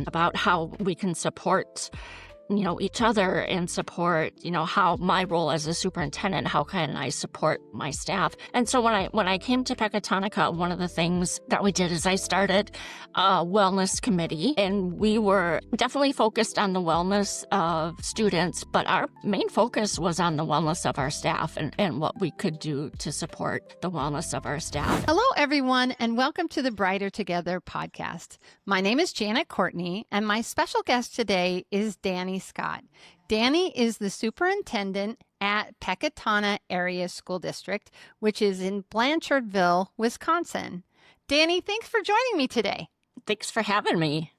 about how we can support each other and support, how my role as a superintendent, how can I support my staff? And so when I came to Pecatonica, one of the things that we did is I started a wellness committee, and we were definitely focused on the wellness of students, but our main focus was on the wellness of our staff and what we could do to support the wellness of our staff. Hello, everyone, and welcome to the Brighter Together podcast. My name is Janet Courtney, and my special guest today is Dani Scott. Dani is the superintendent at Pecatona Area School District, which is in Blanchardville, Wisconsin. Dani, thanks for joining me today. Thanks for having me.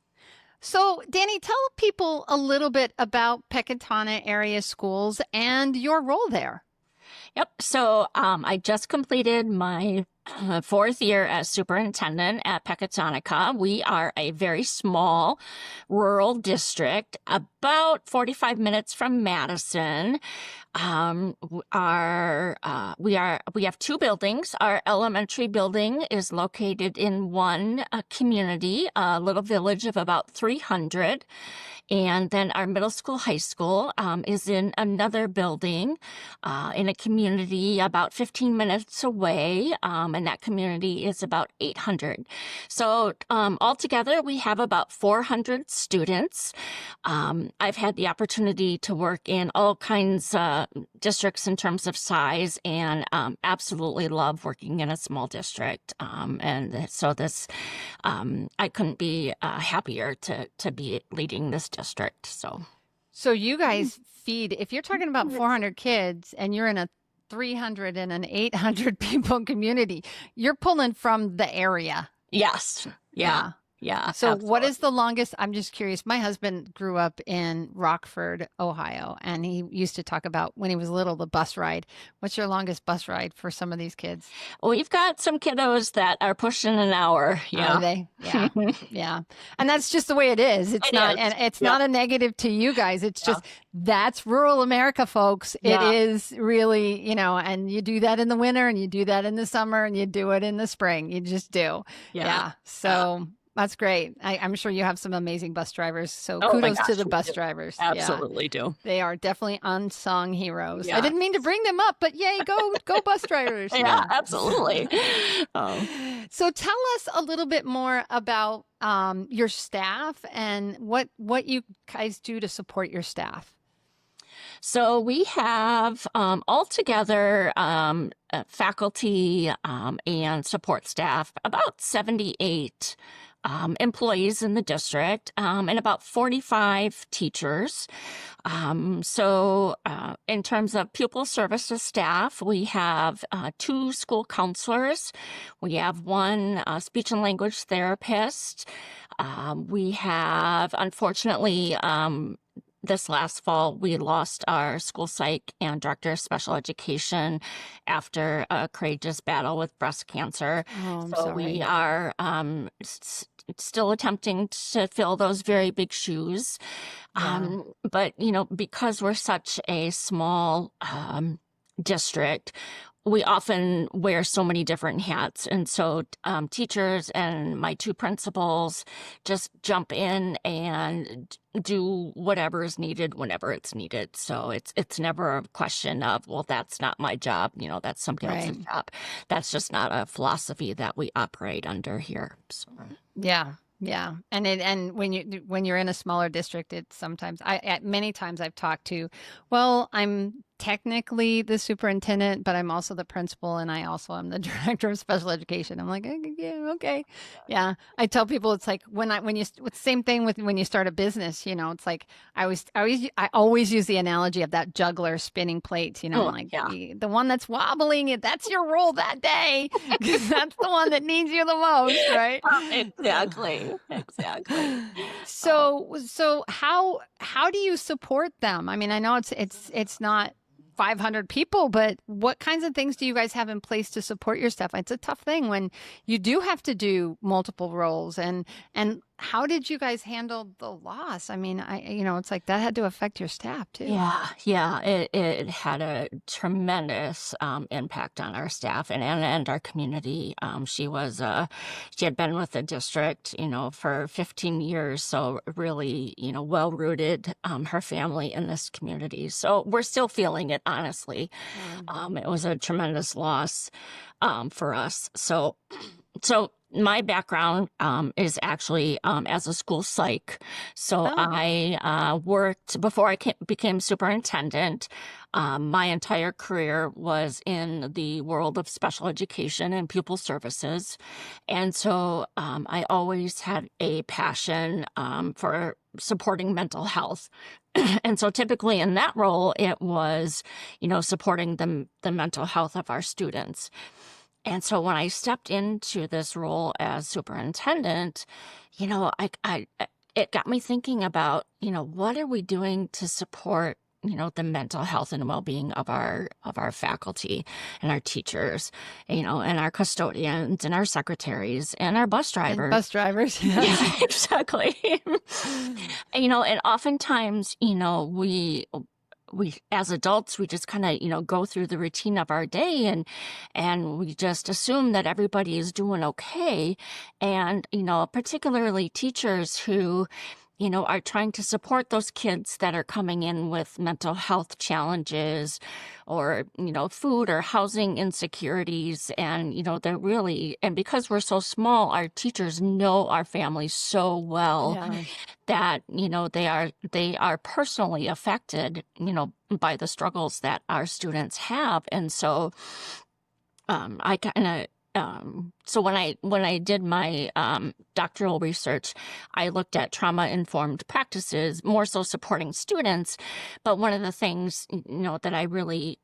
So, Dani, tell people a little bit about Pecatona Area Schools and your role there. Yep. So I just completed my fourth year as superintendent at Pecatonica. We are a very small rural district, about 45 minutes from Madison. We have two buildings. Our elementary building is located in one community, a little village of about 300. And then our middle school, high school is in another building in a community about 15 minutes away. And that community is about 800. So altogether, we have about 400 students. I've had the opportunity to work in all kinds of districts in terms of size, and absolutely love working in a small district. And so I couldn't be happier to be leading this district. So you guys feed, if you're talking about 400 kids and you're in a 300 and an 800 people community, you're pulling from the area. Yes. Yeah. So absolutely. what is the longest? I'm just curious. My husband grew up in Rockford, Ohio, and he used to talk about when he was little, the bus ride. What's your longest bus ride for some of these kids? We've got some kiddos that are pushing an hour. Yeah. Are they? Yeah. Yeah. And that's just the way it is. It's not, and it's not a negative to you guys. It's just, that's rural America, folks. It is really, and you do that in the winter and you do that in the summer and you do it in the spring. You just do. Yeah. So that's great. I'm sure you have some amazing bus drivers. So kudos to the bus drivers. Absolutely do. They are definitely unsung heroes. I didn't mean to bring them up, but yay, go bus drivers. Yeah, absolutely. So tell us a little bit more about your staff and what you guys do to support your staff. So we have altogether faculty and support staff, about 78 employees in the district, and about 45 teachers. So in terms of pupil services staff, we have 2 school counselors. We have 1 speech and language therapist. We have, unfortunately, this last fall, we lost our school psych and director of special education after a courageous battle with breast cancer. I'm so sorry. We are still attempting to fill those very big shoes. But, because we're such a small district, we often wear so many different hats. And so teachers and my 2 principals just jump in and do whatever is needed whenever it's needed. So it's never a question of, well, that's not my job. That's somebody else's job. That's just not a philosophy that we operate under here. So. Yeah. And when you're in a smaller district, it's sometimes many times I've talked to, well, I'm technically the superintendent, but I'm also the principal, and I also am the director of special education. I'm like, yeah, okay. Yeah. I tell people it's like it's the same thing with when you start a business, it's like I always use the analogy of that juggler spinning plates, the one that's wobbling it, that's your role that day, because that's the one that needs you the most, right? Exactly. So how do you support them? I mean, I know it's not 500 people, but what kinds of things do you guys have in place to support your staff? It's a tough thing when you do have to do multiple roles, and how did you guys handle the loss? I mean, it's like that had to affect your staff too. Yeah, it had a tremendous impact on our staff and our community. She had been with the district, for 15 years, so really, well rooted, her family in this community. So we're still feeling it, honestly. Yeah. It was a tremendous loss for us. So my background is actually as a school psych. So Oh. I worked before became superintendent. My entire career was in the world of special education and pupil services. And so I always had a passion for supporting mental health. And so typically in that role, it was, supporting the mental health of our students. And so when I stepped into this role as superintendent, it got me thinking about, what are we doing to support, the mental health and well-being of our faculty and our teachers, and our custodians and our secretaries and our bus And drivers. bus drivers. Yeah, exactly. And oftentimes, we as adults, we just kind of, go through the routine of our day and we just assume that everybody is doing okay. And, particularly teachers who, are trying to support those kids that are coming in with mental health challenges or, food or housing insecurities. And, and because we're so small, our teachers know our families so well Yeah. that, they are personally affected, by the struggles that our students have. And so, I kind of, so when I did my doctoral research, I looked at trauma-informed practices, more so supporting students. But one of the things, that I really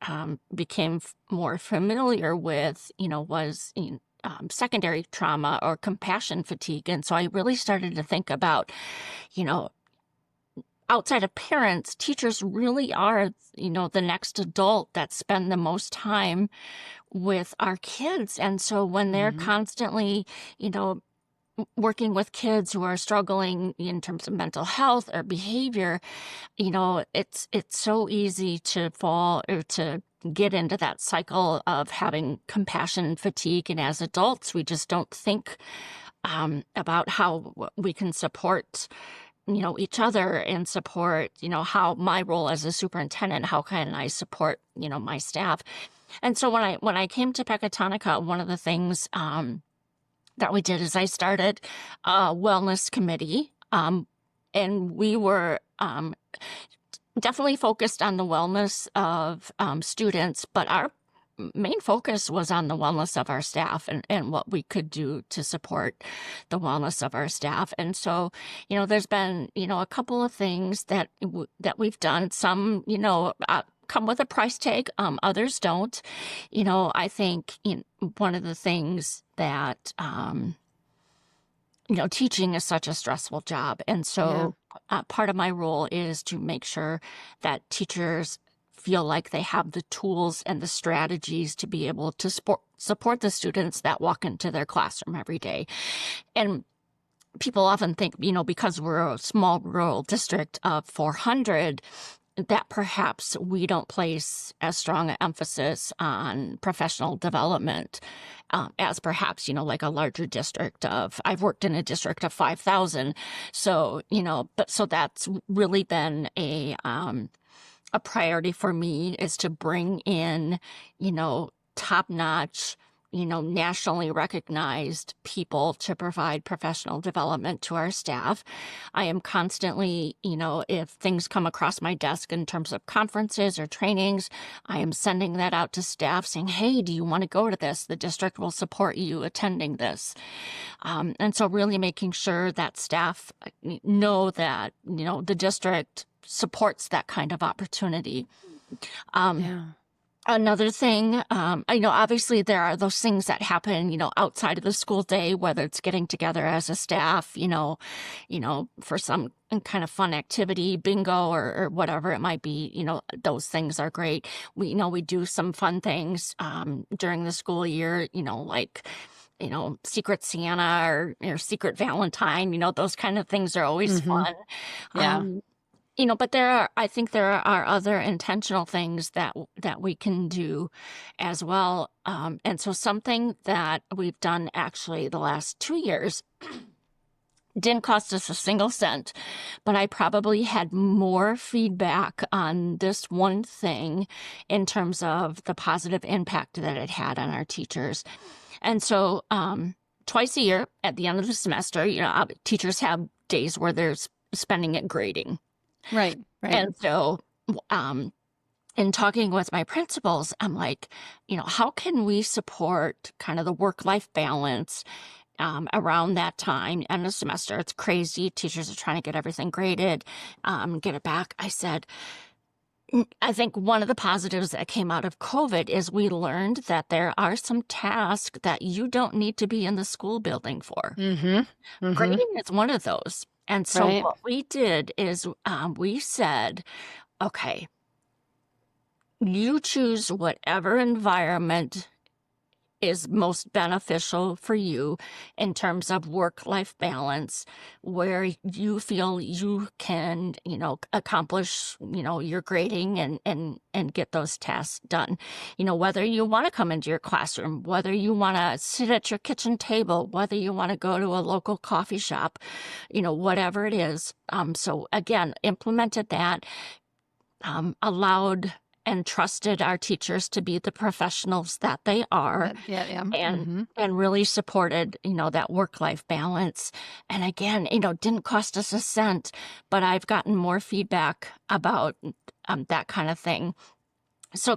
became more familiar with, was secondary trauma or compassion fatigue. And so I really started to think about, you know, outside of parents, teachers really are, the next adult that spend the most time with our kids. And so when they're Hmm. constantly, working with kids who are struggling in terms of mental health or behavior, it's so easy to fall or to get into that cycle of having compassion fatigue. And as adults, we just don't think about how we can support each other and support, how my role as a superintendent, how can I support, my staff. And so when I came to Pecatonica, one of the things that we did is I started a wellness committee, and we were definitely focused on the wellness of students, but our main focus was on the wellness of our staff and what we could do to support the wellness of our staff. And so, there's been, a couple of things that we've done. Some, come with a price tag. Others don't. I think one of the things that, teaching is such a stressful job. And Yeah. so part of my role is to make sure that teachers feel like they have the tools and the strategies to be able to support the students that walk into their classroom every day. And people often think, because we're a small rural district of 400, that perhaps we don't place as strong an emphasis on professional development as perhaps, like a larger district of, I've worked in a district of 5,000. So, so that's really been a priority for me is to bring in, top-notch, nationally recognized people to provide professional development to our staff. I am constantly, if things come across my desk in terms of conferences or trainings, I am sending that out to staff saying, hey, do you want to go to this? The district will support you attending this. And so really making sure that staff know that, the district supports that kind of opportunity. Yeah. Another thing, obviously there are those things that happen, outside of the school day, whether it's getting together as a staff, for some kind of fun activity, bingo or whatever it might be, those things are great. We do some fun things, during the school year, like Secret Santa or Secret Valentine, those kind of things are always Mm-hmm. fun. Yeah. But I think there are other intentional things that we can do as well. And so something that we've done actually the last 2 years didn't cost us a single cent, but I probably had more feedback on this one thing in terms of the positive impact that it had on our teachers. And so, twice a year at the end of the semester, teachers have days where they're spending it grading. Right. Right. And so, in talking with my principals, I'm like, how can we support kind of the work-life balance around that time, end of semester? It's crazy. Teachers are trying to get everything graded, get it back. I said, I think one of the positives that came out of COVID is we learned that there are some tasks that you don't need to be in the school building for. Mm-hmm. Mm-hmm. Grading is one of those. And so Right. what we did is we said, okay, you choose whatever environment is most beneficial for you in terms of work-life balance, where you feel you can, accomplish, your grading and get those tasks done. Whether you want to come into your classroom, whether you want to sit at your kitchen table, whether you want to go to a local coffee shop, whatever it is. So again, implemented that, allowed and trusted our teachers to be the professionals that they are, Yeah. Yeah. and Mm-hmm. and really supported, that work-life balance. And again, didn't cost us a cent, but I've gotten more feedback about that kind of thing. So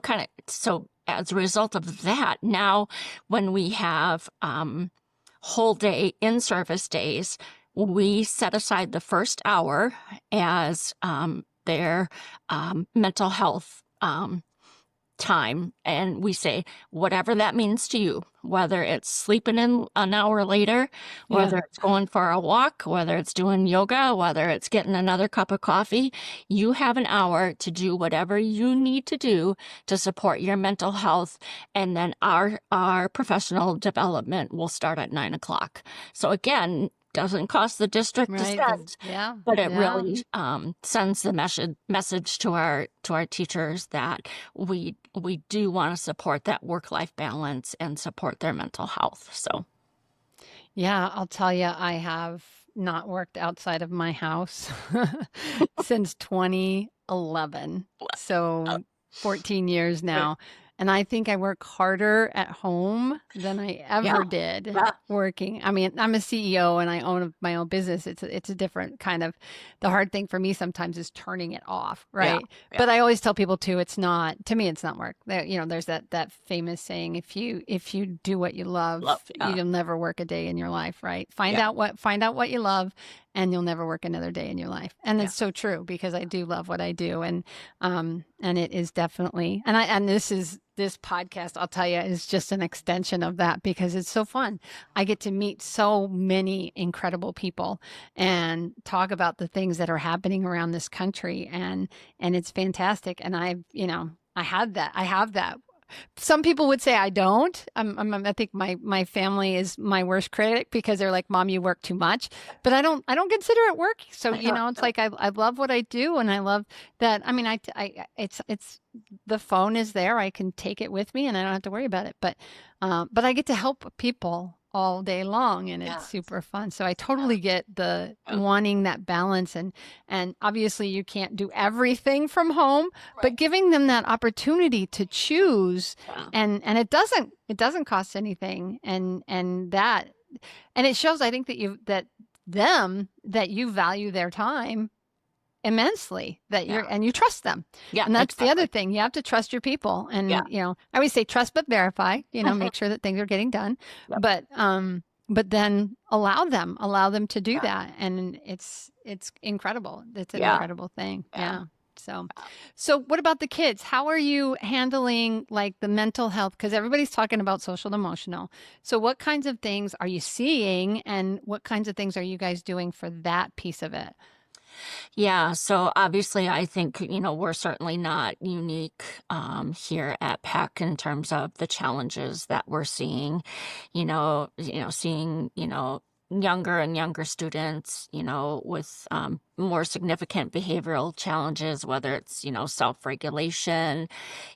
as a result of that, now when we have whole day in-service days, we set aside the first hour as their mental health time. And we say, whatever that means to you, whether it's sleeping in an hour later, Yeah. whether it's going for a walk, whether it's doing yoga, whether it's getting another cup of coffee, you have an hour to do whatever you need to do to support your mental health. And then our professional development will start at 9 o'clock. So again, doesn't cost the district a Right. cent, Yeah. but it Yeah. really sends the message to our teachers that we do want to support that work-life balance and support their mental health. So Yeah, I'll tell you, I have not worked outside of my house since 2011. So 14 years now. And I think I work harder at home than I yeah, ever did yeah, working. I mean, I'm a CEO and I own my own business. It's a different kind of, the hard thing for me sometimes is turning it off, yeah, right? yeah. But I always tell people too, it's not, to me, it's not work. There's that famous saying, if you do what you love, yeah, you'll never work a day in your life, right? Find yeah, out what you love and you'll never work another day in your life. And yeah. it's so true because I do love what I do. And it is definitely, and this podcast, I'll tell you, is just an extension of that because it's so fun. I get to meet so many incredible people and talk about the things that are happening around this country. And it's fantastic. And I have that. Some people would say I don't. I think my family is my worst critic because they're like, "Mom, you work too much," but I don't consider it work. So it's like I love what I do, and I love that. I mean, it's the phone is there. I can take it with me, and I don't have to worry about it. But I get to help people all day long, and it's super fun. So I totally get the wanting that balance, and obviously you can't do everything from home, but giving them that opportunity to choose, and it doesn't cost anything, and it shows, I think, that you value their time immensely, that you trust them. Yeah, and that's exactly. the other thing. You have to trust your people, and I always say trust but verify, make sure that things are getting done. But then allow them to do that, and it's incredible. It's an incredible thing. So what about the kids? How are you handling like the mental health? Because everybody's talking about social and emotional. So what kinds of things are you seeing, and what kinds of things are you guys doing for that piece of it? Yeah, so obviously I think, we're certainly not unique here at PEC in terms of the challenges that we're seeing, seeing, younger and younger students, with more significant behavioral challenges, whether it's, self-regulation,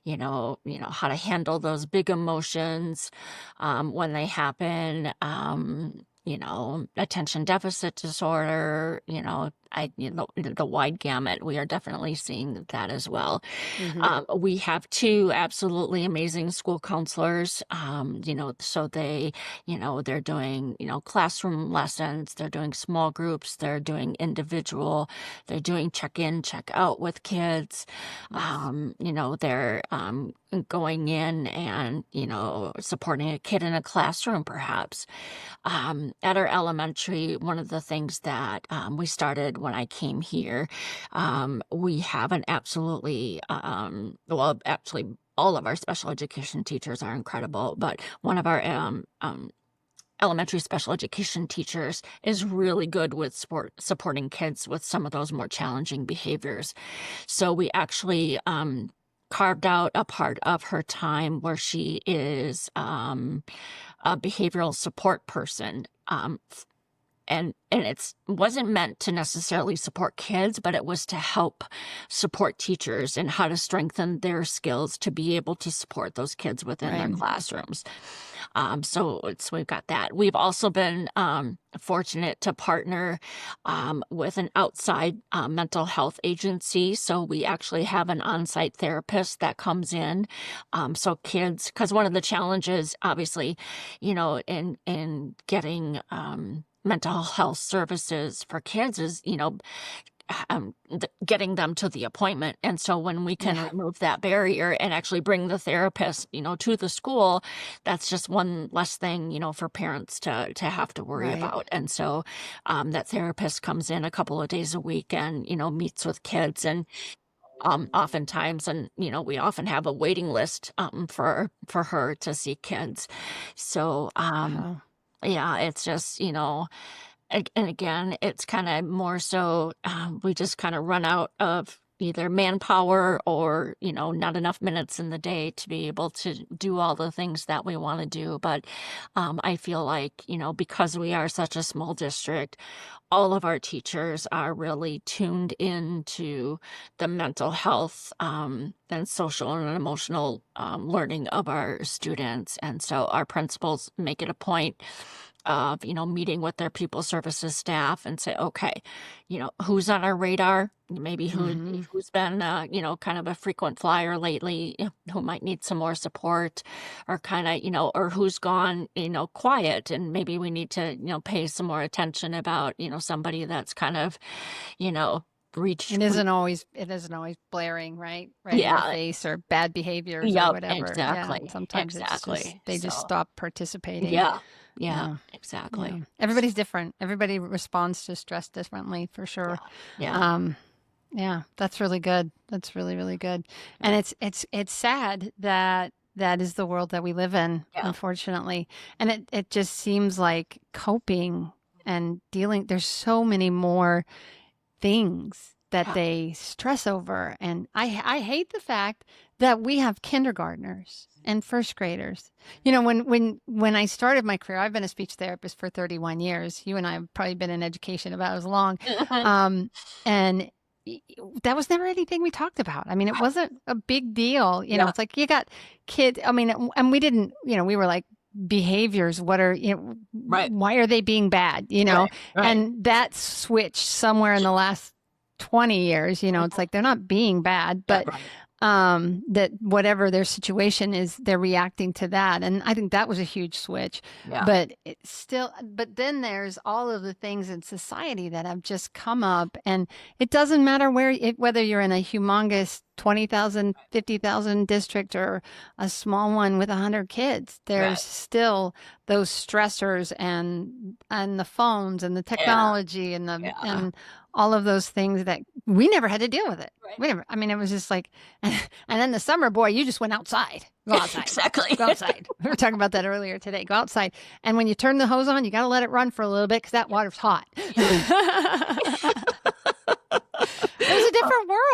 how to handle those big emotions when they happen, attention deficit disorder, the wide gamut. We are definitely seeing that as well. Hmm. We have two absolutely amazing school counselors. So they're doing, classroom lessons, they're doing small groups, they're doing individual, they're doing check in, check out with kids. Nice. They're going in and, supporting a kid in a classroom, perhaps. At our elementary, one of the things that we started when I came here, we have an absolutely, well, actually, all of our special education teachers are incredible, but one of our elementary special education teachers is really good with supporting kids with some of those more challenging behaviors. So we actually carved out a part of her time where she is a behavioral support person. And it's wasn't meant to necessarily support kids, but it was to help support teachers and how to strengthen their skills to be able to support those kids within their Right. classrooms. So we've got that. We've also been fortunate to partner with an outside mental health agency. So we actually have an on-site therapist that comes in. So kids, because one of the challenges, obviously, in getting mental health services for kids is, getting them to the appointment. And so when we can Yeah. remove that barrier and actually bring the therapist, to the school, that's just one less thing, for parents to have to worry Right. about. And so that therapist comes in a couple of days a week and, meets with kids and oftentimes, and we often have a waiting list for her to see kids. So Wow. yeah, it's just, and again, it's kind of more so we just kind of run out of either manpower or, not enough minutes in the day to be able to do all the things that we want to do. But I feel like, because we are such a small district, all of our teachers are really tuned into the mental health and social and emotional learning of our students. And so our principals make it a point of, meeting with their people services staff and say, okay, who's on our radar? Maybe Hmm. who's been, kind of a frequent flyer lately, who might need some more support or kind of, or who's gone, quiet. And maybe we need to, pay some more attention about, somebody that's kind of, you know, reached, It isn't always blaring, right in your yeah, face, or bad behaviors or yep, whatever. Yeah. exactly, Sometimes exactly. they just So, stop participating. yeah, yeah, Yeah. Yeah. exactly. Everybody's different. Everybody responds to stress differently, for Yeah, sure. yeah, Um, yeah, that's really good. That's really, really good. And yeah, it's sad that that is the world that we live in, yeah, unfortunately. And it just seems like coping and dealing, there's so many more things that yeah, they stress over. And I hate the fact that we have kindergartners and first graders. When I started my career, I've been a speech therapist for 31 years. You and I have probably been in education about as long. Um, and that was never anything we talked about. I mean, it wasn't a big deal. yeah, It's like you got kids. I mean, and we didn't, we were like, behaviors, what are, right, why are they being bad, right, right. and that switched somewhere in the last 20 years. It's like they're not being bad, Yeah, but right. that whatever their situation is, they're reacting to that. And I think that was a huge switch. Yeah, But but then there's all of the things in society that have just come up, and it doesn't matter whether you're in a humongous 20,000, 50,000 district or a small one with 100 kids. right. There's still those stressors and the phones and the Yeah, technology and the yeah. and all of those things that we never had to deal with it. Right. We never, I mean, it was just like, and then the summer, boy, you just went outside. Go outside. Exactly. Go outside. We were talking about that earlier today. Go outside. And when you turn the hose on, you got to let it run for a little bit because that water's hot.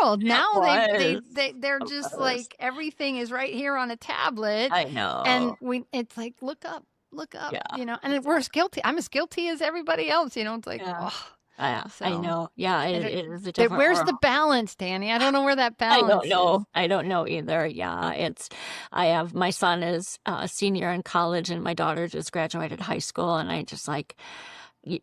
world. It Now was. they're It just was. like everything is right here on a tablet, I and know. it's like look up, Yeah. we're as guilty. I'm as guilty as everybody else. It's like, Yeah. oh, Yeah. I so know. Yeah. I It is a don't, different where's the world. balance, Dani? I don't know where that I don't balance is. know. I don't know either. Yeah, I have, my son is a senior in college and my daughter just graduated high school. And I just like,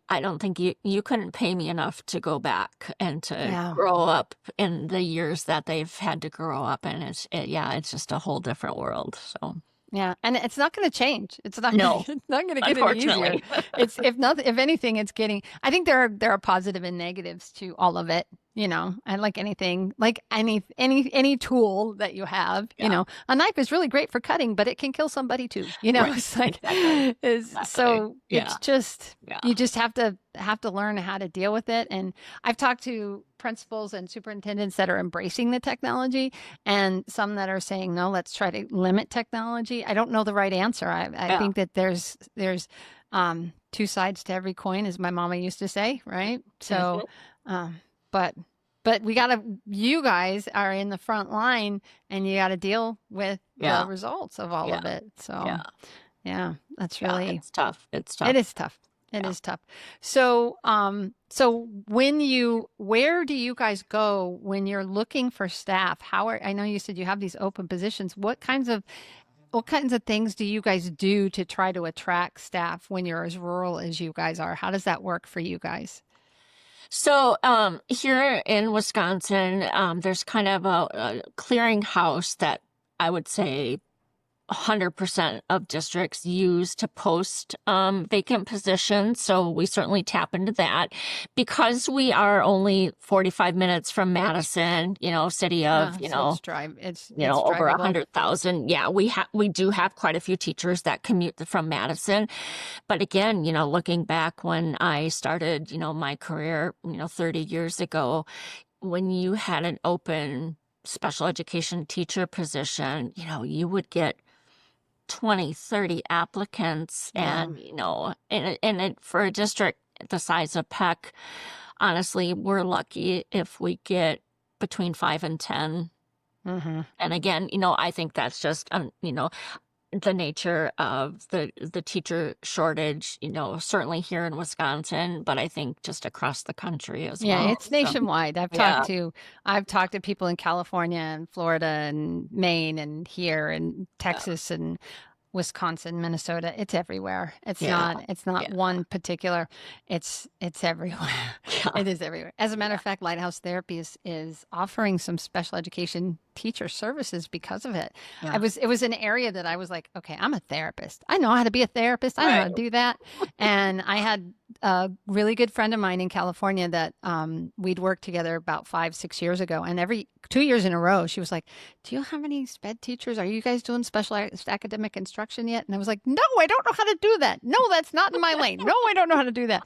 I don't think you couldn't pay me enough to go back and to Yeah. grow up in the years that they've had to grow up. And yeah, it's just a whole different world. So, Yeah, and it's not going to change. It's not going no, to it's not going to get any easier. unfortunately. It's if anything, it's getting. I think there are positive and negatives to all of it. And like anything, like any tool that you have, Yeah, a knife is really great for cutting, but it can kill somebody too. right. It's like Exactly. is Exactly. so Yeah. it's just Yeah. you just have to learn how to deal with it. And I've talked to principals and superintendents that are embracing the technology, and some that are saying, no, let's try to limit technology. I don't know the right answer. I Yeah. think that there's two sides to every coin, as my mama used to say, right? So, Mhm. um, but you guys are in the front line, and you got to deal with the Yeah. results of all Yeah. of it. So, Yeah. yeah, that's Yeah. really, It's tough. It's it tough. is tough. It Yeah. is tough. So, where do you guys go when you're looking for staff? I know you said you have these open positions. What kinds of things do you guys do to try to attract staff when you're as rural as you guys are? How does that work for you guys? So, here in Wisconsin, there's kind of a clearinghouse that I would say 100% of districts use to post vacant positions. So we certainly tap into that because we are only 45 minutes from Madison, city of, So it's over drivable. 100,000. Yeah, we do have quite a few teachers that commute from Madison. But again, looking back when I started, my career, 30 years ago, when you had an open special education teacher position, you would get 20, 30 applicants. Yeah. And, for a district the size of Peck, honestly, we're lucky if we get between 5 and 10. Mm-hmm. And again, I think that's just, the nature of the teacher shortage, certainly here in Wisconsin, but I think just across the country as Yeah, well. it's So, nationwide. yeah, I've talked to people in California and Florida and Maine and here and yeah, Texas and Wisconsin, Minnesota. It's everywhere. yeah, It's not yeah, one particular. It's everywhere. yeah, It is everywhere. As a matter yeah, of fact, Lighthouse Therapy is offering some special education teacher services because of it. yeah. It was an area that I was like, okay, I'm a therapist. I know how to be a therapist. I know how Right. to do that. And I had a really good friend of mine in California that we'd worked together about 5, 6 years ago. And every 2 years in a row, she was like, do you have any sped teachers? Are you guys doing special academic instruction yet? And I was like, no, I don't know how to do that. No, that's not in my lane. No, I don't know how to do that.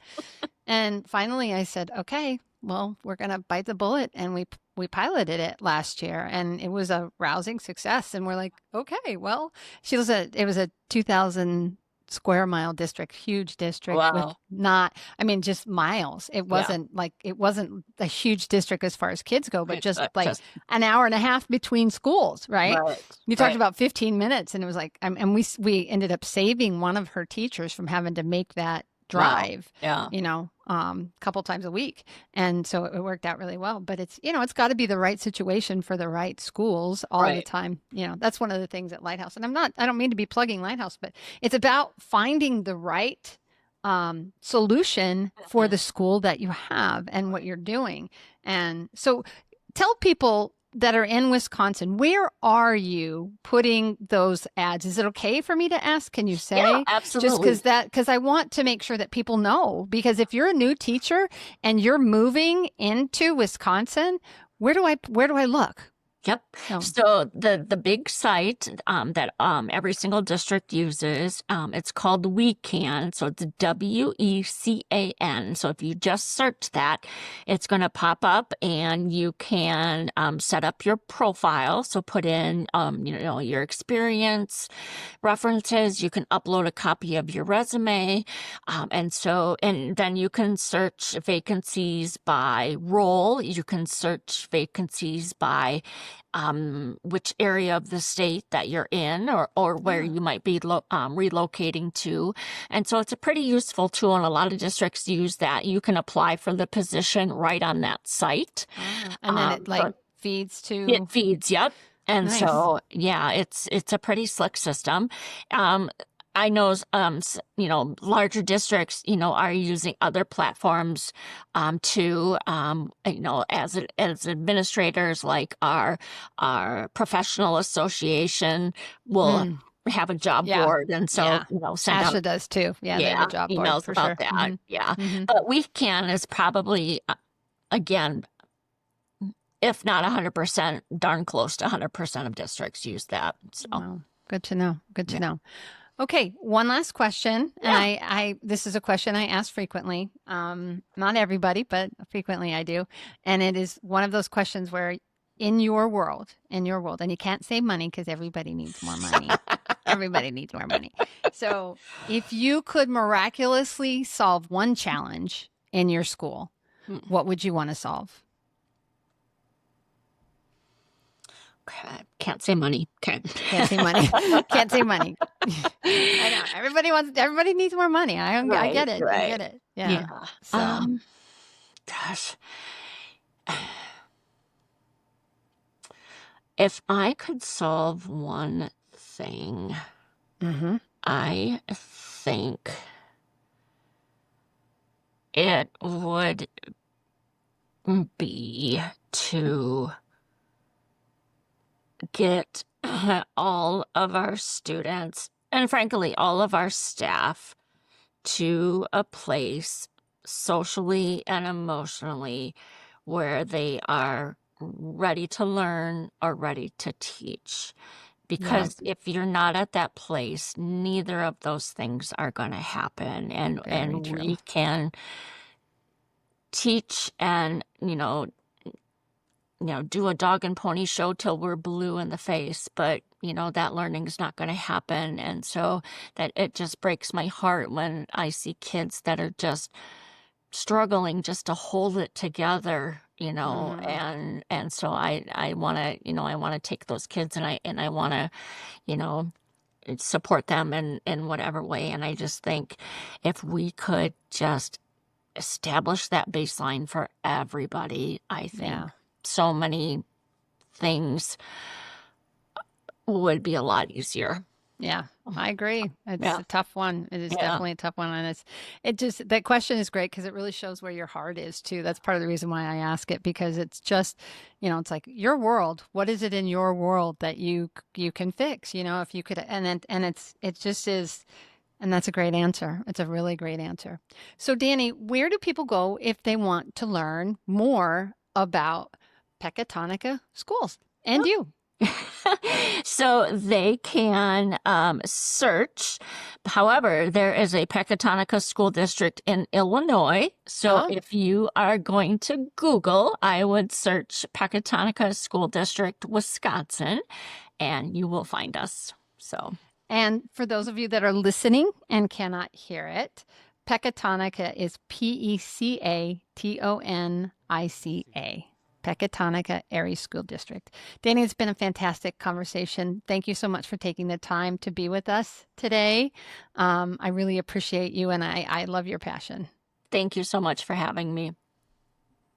And finally I said, okay, well, we're going to bite the bullet. And we piloted it last year, and it was a rousing success. And we're like, okay, well, it was a 2,000 square mile district, huge district with Wow. just miles. Yeah. It wasn't a huge district as far as kids go, but just like Just an hour and a half between schools, right? right. You talked Right. about 15 minutes, and it was like, and we ended up saving one of her teachers from having to make that Wow. drive, Yeah. a couple times a week. And so it worked out really well. But it's got to be the right situation for the right schools all the Right. time. That's one of the things at Lighthouse. And I don't mean to be plugging Lighthouse, but it's about finding the right solution for Mhm. the school that you have and what you're doing. And so tell people that are in Wisconsin, where are you putting those ads? Is it okay for me to ask? Can you Yeah, say? Just absolutely. because I want to make sure that people know, because if you're a new teacher and you're moving into Wisconsin, where do I look? Yep. So, So the big site that every single district uses, it's called WeCan. So it's WECAN. So if you just search that, it's going to pop up, and you can set up your profile. So put in your experience, references. You can upload a copy of your resume, and then you can search vacancies by role. You can search vacancies by which area of the state that you're in, or where ah, you might be relocating to. And so it's a pretty useful tool, and a lot of districts use that. You can apply for the position right on that site. and then it like So feeds it to feeds, yep. And nice. so, yeah, it's a pretty slick system. Um, I know, larger districts, are using other platforms, too. As administrators, like our professional association will Mm, have a job yeah. board, and so, Yeah. send out, Asha does too. Yeah, they have a yeah, job board emails for about sure. that. Hmm. Yeah. Hmm. But we can is probably, again, if not 100%, darn close to 100% of districts use that. So, Well, good to know. Good to yeah. know. Okay, one last question, and Yeah. this is a question I ask frequently. Not everybody, but frequently I do, and it is one of those questions where, in your world, and you can't say money because everybody needs more money. Everybody needs more money. So, if you could miraculously solve one challenge in your school, Hmm. what would you want to solve? Okay. Can't say money. Okay. Can't say money. Can't say money. I know. Everybody needs more money. I Right, get it. I right. get it. Yeah. Yeah. So, Gosh, if I could solve one thing, hmm I think it would be to get all of our students, and frankly, all of our staff, to a place socially and emotionally where they are ready to learn or ready to teach. yeah, Because if you're not at that place, neither of those things are going to happen. And very and true. we can teach and, do a dog and pony show till we're blue in the face, but that learning is not going to happen. And so that it just breaks my heart when I see kids that are just struggling just to hold it together, hmm and so I want to, I want to take those kids, and I want to, you know support them in whatever way. And I just think if we could just establish that baseline for everybody, I think Yeah, so many things would be a lot easier. yeah. I agree. It's Yeah, a tough one. It is yeah, definitely a tough one, and it just that question is great because it really shows where your heart is too. That's part of the reason why I ask it because it's just, it's like your world. What is it in your world that you can fix? If you could, it just is. And that's a great answer. It's a really great answer. So, Dani, where do people go if they want to learn more about Pecatonica schools and you? so they can search. However, there is a Pecatonica school district in Illinois. So Oh, if you are going to Google, I would search Pecatonica School District, Wisconsin, and you will find us. So, and for those of you that are listening and cannot hear it, Pecatonica is Pecatonica. Pecatonica Area School District. Dani, it's been a fantastic conversation. Thank you so much for taking the time to be with us today. I really appreciate you, and I love your passion. thank you so much for having me.